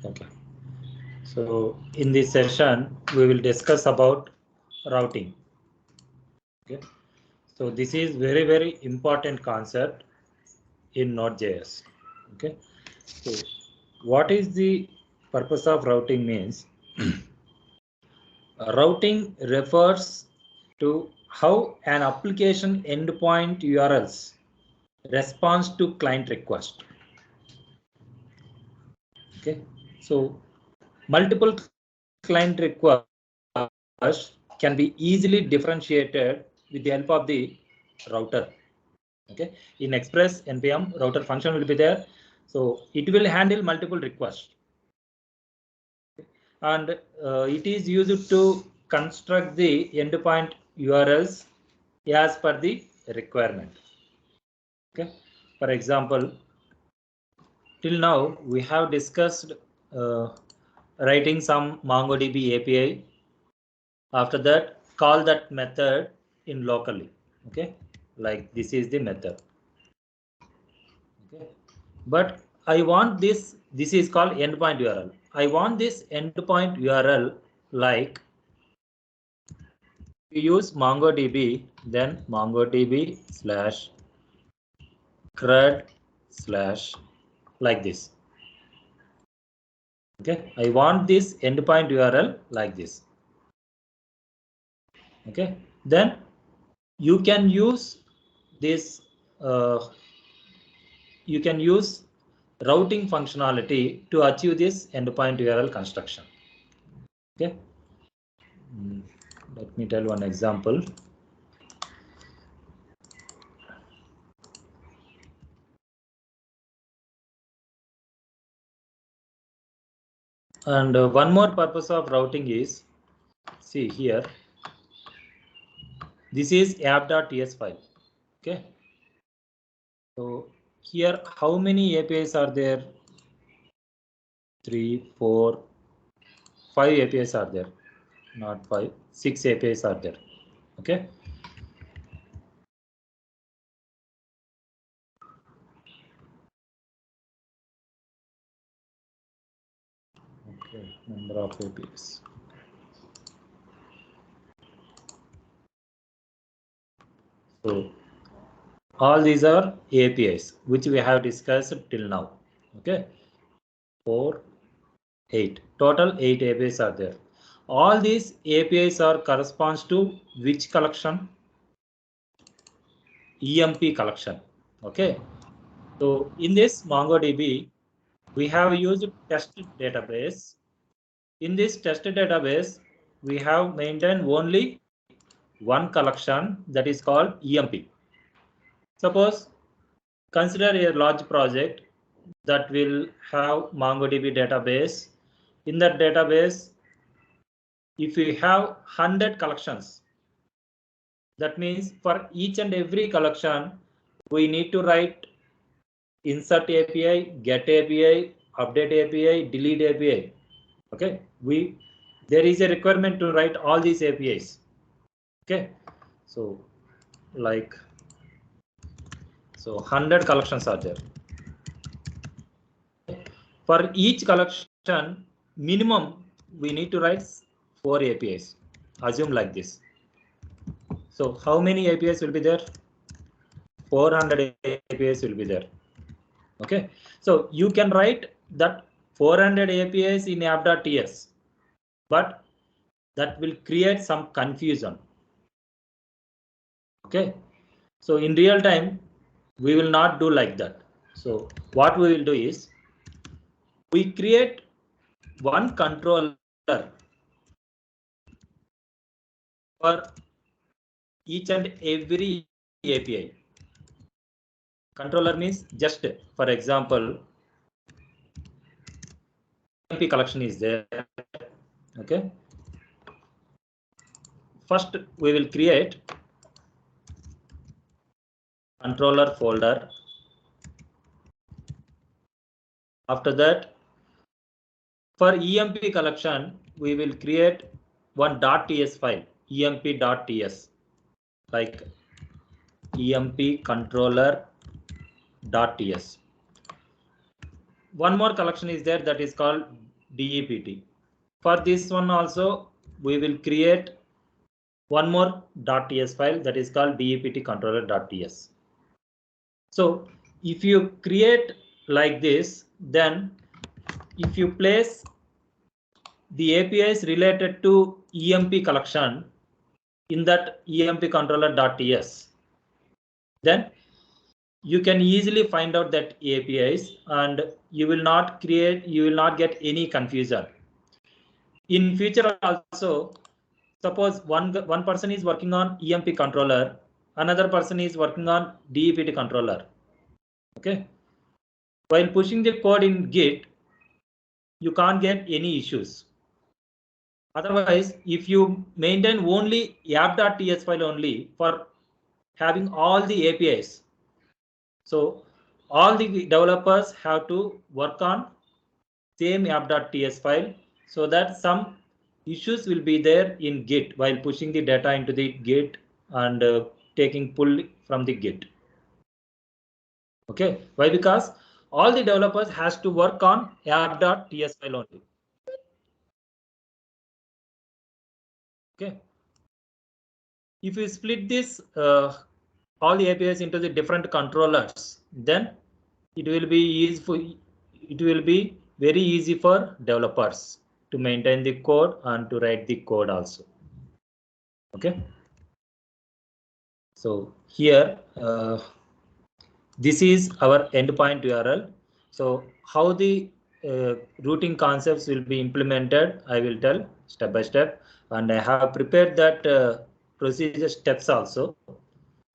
Okay. So in this session, we will discuss about routing. Okay. So this is very important concept in Node.js. Okay. So what is the purpose of routing means? Routing refers to how an application endpoint URLs responds to client request. Okay. So multiple client requests can be easily differentiated with the help of the router. Okay, in Express npm router function will be there, so it will handle multiple requests, and it is used to construct the endpoint URLs as per the requirement. Okay, for example, till now we have discussed writing some MongoDB API. After that, call that method in locally. Okay, like this is the method. Okay, but I want this. This is called endpoint URL. I want this endpoint URL like we use MongoDB, then MongoDB slash CRUD slash like this. Okay, I want this endpoint URL like this. Okay, then you can use this. You can use routing functionality to achieve this endpoint URL construction. Okay, let me tell one example. And one more purpose of routing is, see here, this is app.ts file. Okay, so here how many APIs are there? 3, 4, 5 APIs are there, not 5, 6 APIs are there. Okay, okay, number of APIs. So all these are APIs which we have discussed till now. Okay, 4, 8, total 8 APIs are there. All these APIs are corresponds to which collection? EMP collection. Okay, so in this MongoDB, we have used test database. In this test database, we have maintained only one collection, that is called EMP. Suppose consider a large project that will have MongoDB database. In that database, if we have 100 collections, that means for each and every collection, we need to write insert API, get API, update API, delete API. Okay, there is a requirement to write all these APIs. Okay, so like 100 collections are there. For each collection, minimum we need to write 4 APIs. Assume like this. So how many APIs will be there? 400 APIs will be there. Okay, so you can write that 400 APIs in app.ts, but that will create some confusion. Okay, so in real time, we will not do like that. So what we will do is we create one controller for each and every API. Controller means just, for example, EMP collection is there. Okay, first we will create controller folder. After that, for EMP collection, we will create one .ts file, emp.ts, like emp controller.ts. One more collection is there, that is called DEPT. For this one also, we will create one more .ts file that is called DEPT controller.ts. So if you create like this, then if you place the APIs related to EMP collection in that EMP controller.ts, then you can easily find out that APIs and you will not get any confusion. In future also, suppose one person is working on EMP controller, another person is working on DEPT controller. Okay. While pushing the code in Git, you can't get any issues. Otherwise, if you maintain only app.ts file only for having all the APIs, so all the developers have to work on same app.ts file so that some issues will be there in Git while pushing the data into the Git and taking pull from the Git. Okay, why? Because all the developers has to work on app.ts file only. Okay. If you split this all the APIs into the different controllers, then it will be easy for very easy for developers to maintain the code and to write the code also. Okay. So here this is our endpoint URL. So how the routing concepts will be implemented, I will tell step by step, and I have prepared that procedure steps also.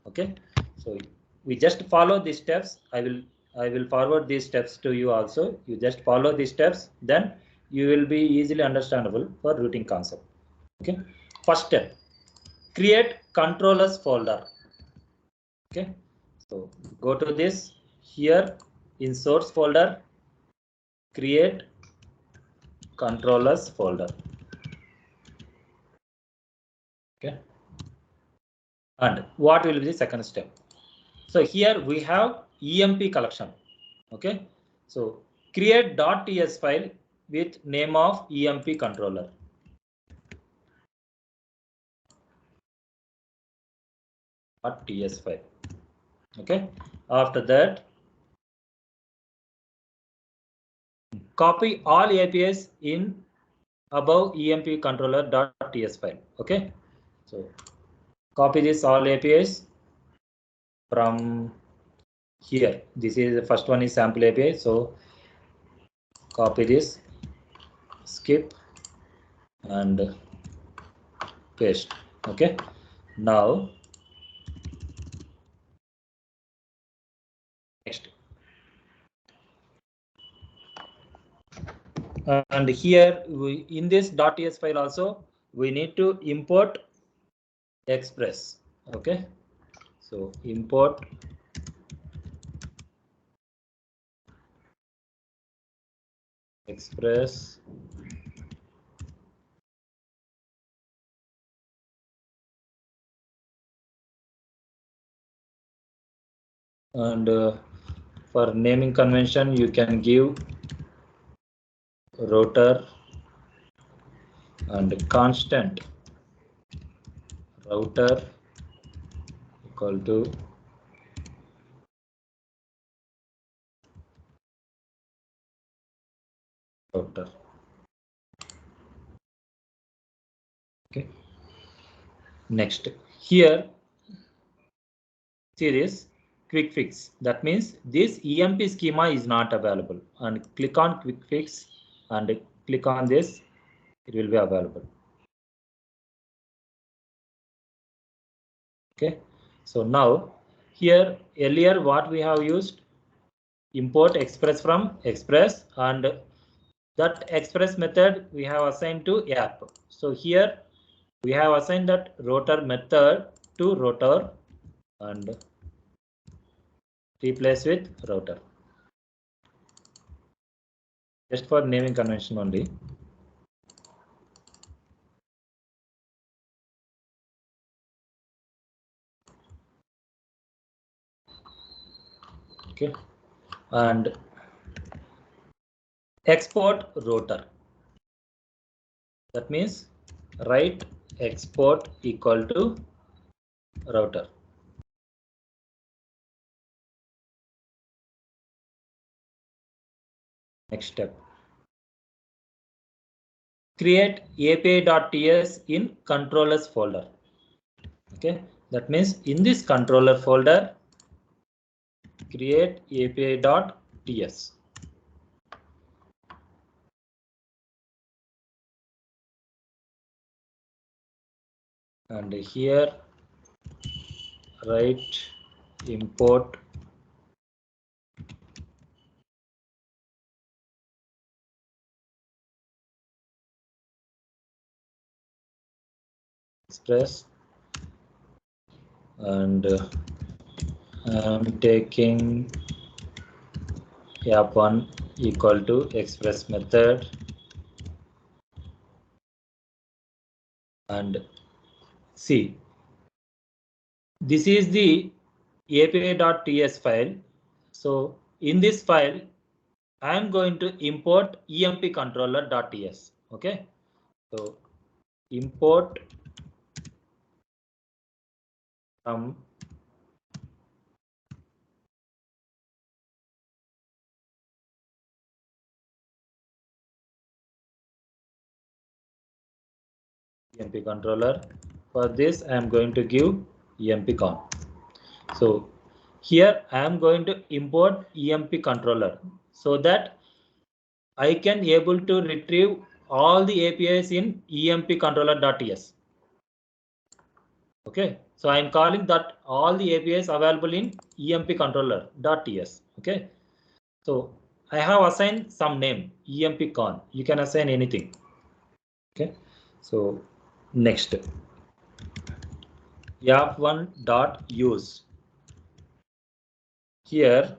Okay, so we just follow these steps. I will forward these steps to you also. You just follow these steps, then you will be easily understandable for routing concept. Okay, first step, create controllers folder. Okay, so go to this here in source folder, create controllers folder. Okay, and what will be the second step? So here we have EMP collection. Okay, so create .ts file with name of EMP controller. .ts file. Okay, after that, copy all APIs in above EMP controller.ts file. Okay, so copy this all APIs from here. This is the first one is sample API. So copy this, skip and paste. Okay, now next. And here in this .ts file also we need to import express. Okay, so import express and for naming convention you can give router and constant router equal to router. Okay, next here see this quick fix, that means this EMP schema is not available, and click on quick fix and click on this, it will be available. Okay, so now here earlier what we have used, import express from express, and that express method we have assigned to app. So here we have assigned that router method to router and replace with router, just for naming convention only. Okay, and export router. That means write export equal to router. Next step. Create API.ts in controllers folder. Okay, that means in this controller folder, create API.ts. And here write import express, and I'm taking app1 equal to express method, and see, this is the API.ts file. So in this file, I am going to import emp controller.ts. Okay, so import from emp controller. For this, I am going to give empcon. So here I am going to import emp controller so that I can able to retrieve all the APIs in emp controller.ts. Okay, so I am calling that all the APIs available in emp controller.ts. Okay, so I have assigned some name empcon. You can assign anything. Okay, so next app1.use. Here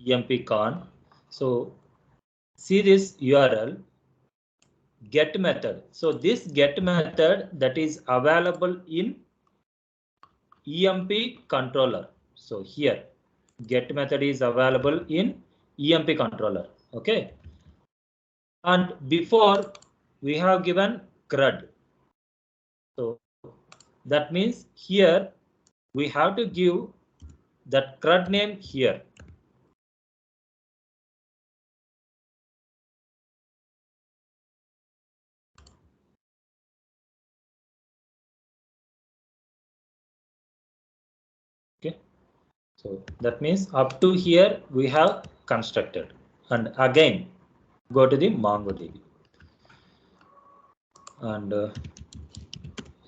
empcon. So see this URL get method. So this get method that is available in emp controller. So here get method is available in emp controller. Okay, and before we have given CRUD. So that means here we have to give that CRUD name here. Okay, so that means up to here we have constructed, and again go to the MongoDB and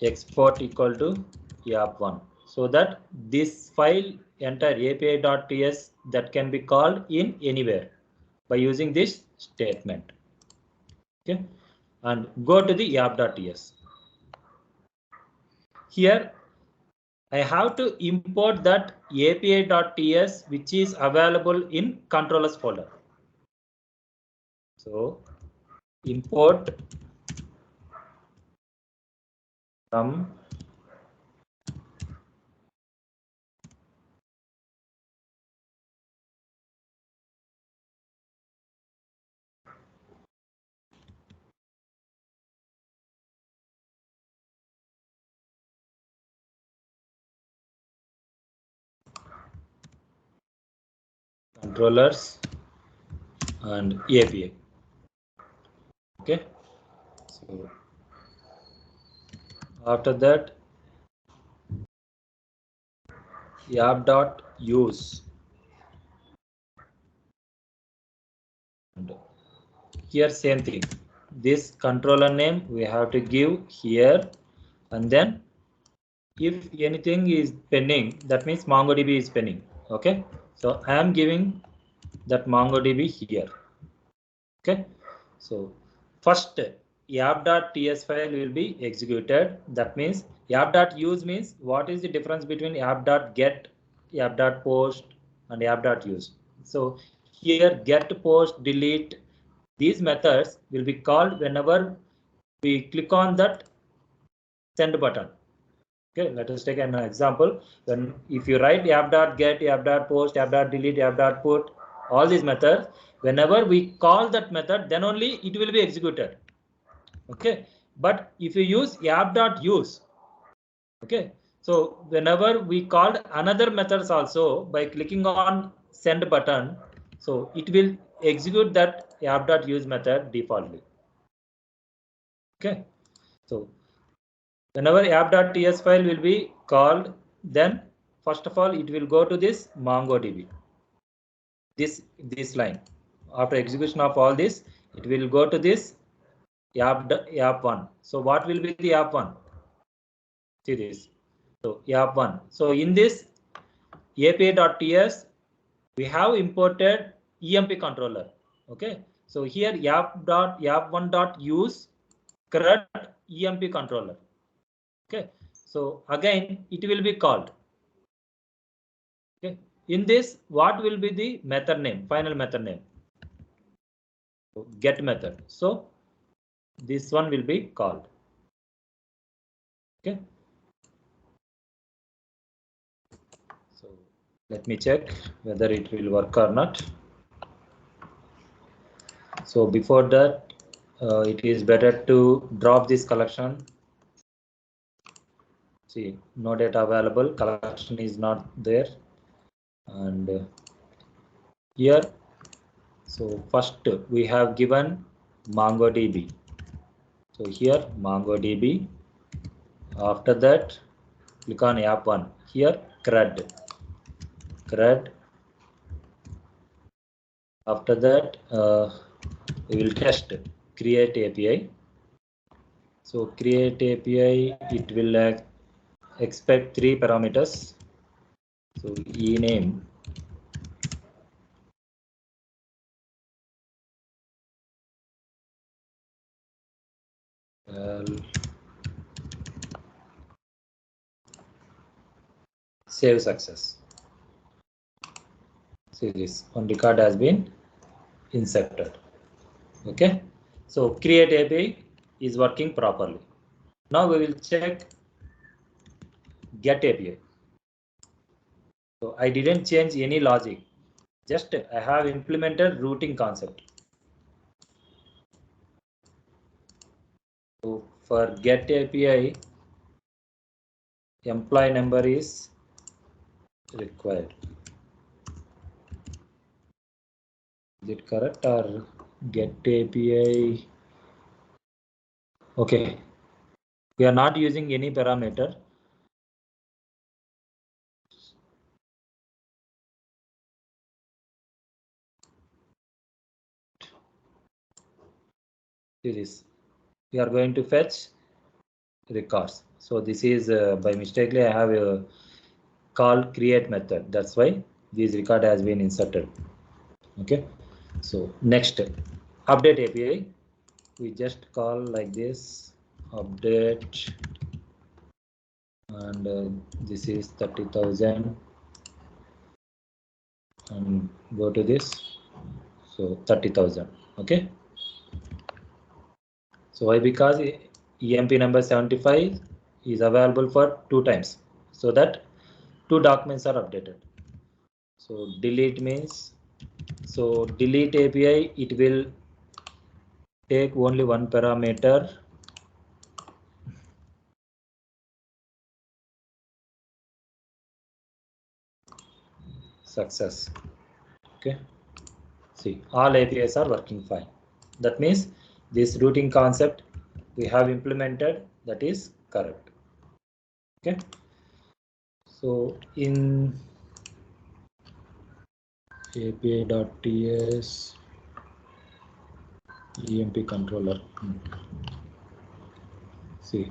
export equal to app1, so that this file enter api.ts that can be called in anywhere by using this statement. Okay, and go to the app.ts. Here I have to import that api.ts which is available in controllers folder. So import from controllers and API. Okay, so after that app.use, and here same thing, this controller name we have to give here, and then if anything is pending, that means MongoDB is pending. Okay, so I am giving that MongoDB here. Okay, so first app.ts file will be executed. That means app.use means what is the difference between app.get, app.post and app.use. So here get, post, delete, these methods will be called whenever we click on that send button. Okay, let us take an example. When if you write app.get, app.post, app.delete, app.put, all these methods, whenever we call that method, then only it will be executed. Okay, but if you use app.use, okay, so whenever we called another methods also by clicking on send button, so it will execute that app.use method defaultly. Okay, so whenever app.ts file will be called, then first of all it will go to this MongoDB. This line, after execution of all this, it will go to this app1. So what will be the app1? See this. So app1. So in this api.ts, we have imported EMP controller. Okay. So here app1.use CRUD EMP controller. Okay. So again, it will be called. Okay. In this, what will be the method name, final method name? Get method. So this one will be called. Okay. So let me check whether it will work or not. So before that, it is better to drop this collection. See, no data available, collection is not there. And here, so first we have given MongoDB. So here MongoDB. After that, click on app1. Here CRUD. After that, we will test create API. So create API, it will expect 3 parameters. So ename, save success. See this one record has been inserted. Okay, so create API is working properly. Now we will check get API. So I didn't change any logic, just I have implemented routing concept. So for get API, employee number is required. Is it correct, or get API? Okay, we are not using any parameter. This we are going to fetch records. So this is by mistakenly I have a call create method. That's why this record has been inserted. Okay. So next update API. We just call like this update, and this is 30,000, and go to this. So 30,000. Okay. So why? Because EMP number 75 is available for 2 times, so that 2 documents are updated. So delete means, so delete API, it will take only one parameter. Success. Okay. See, all APIs are working fine. That means this routing concept we have implemented, that is correct. Okay. So in API.ts EMP controller. See,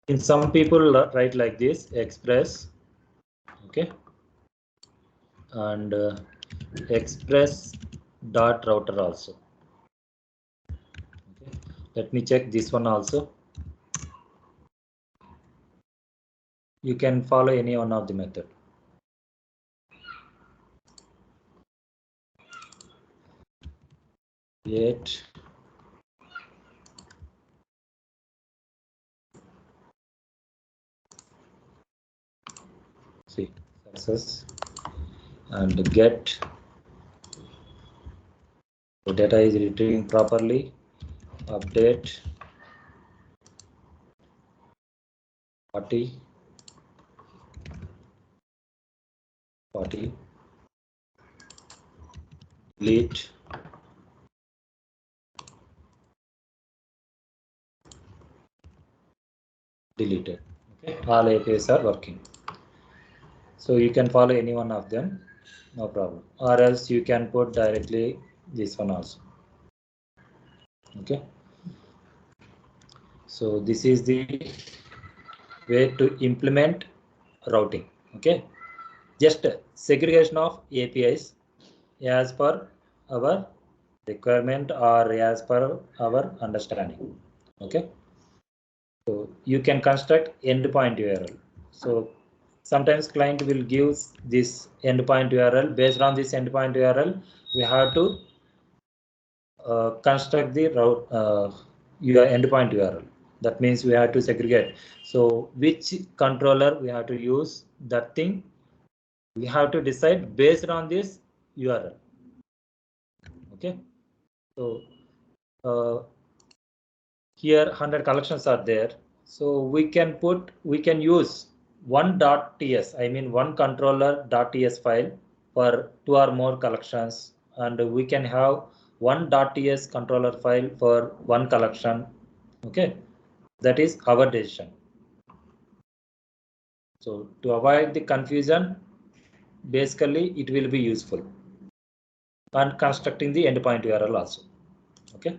in some people write like this express, okay, and express dot router also. Okay. Let me check this one also. You can follow any one of the method. Create see success and get. So data is retrieving properly. Update 40 delete deleted. Okay, all APIs are working. So you can follow any one of them, no problem. Or else you can put directly this one also. Okay. So this is the way to implement routing. Okay. Just segregation of APIs as per our requirement or as per our understanding. Okay. So you can construct endpoint URL. So sometimes client will give this endpoint URL. Based on this endpoint URL, we have to construct the route your endpoint URL. That means we have to segregate. So which controller we have to use, that thing we have to decide based on this URL. Okay. So here 100 collections are there. So we can use one.ts, I mean one controller.ts file for 2 or more collections, and we can have one.ts controller file for one collection. Okay, that is our decision. So to avoid the confusion, basically it will be useful, and constructing the endpoint URL also. Okay.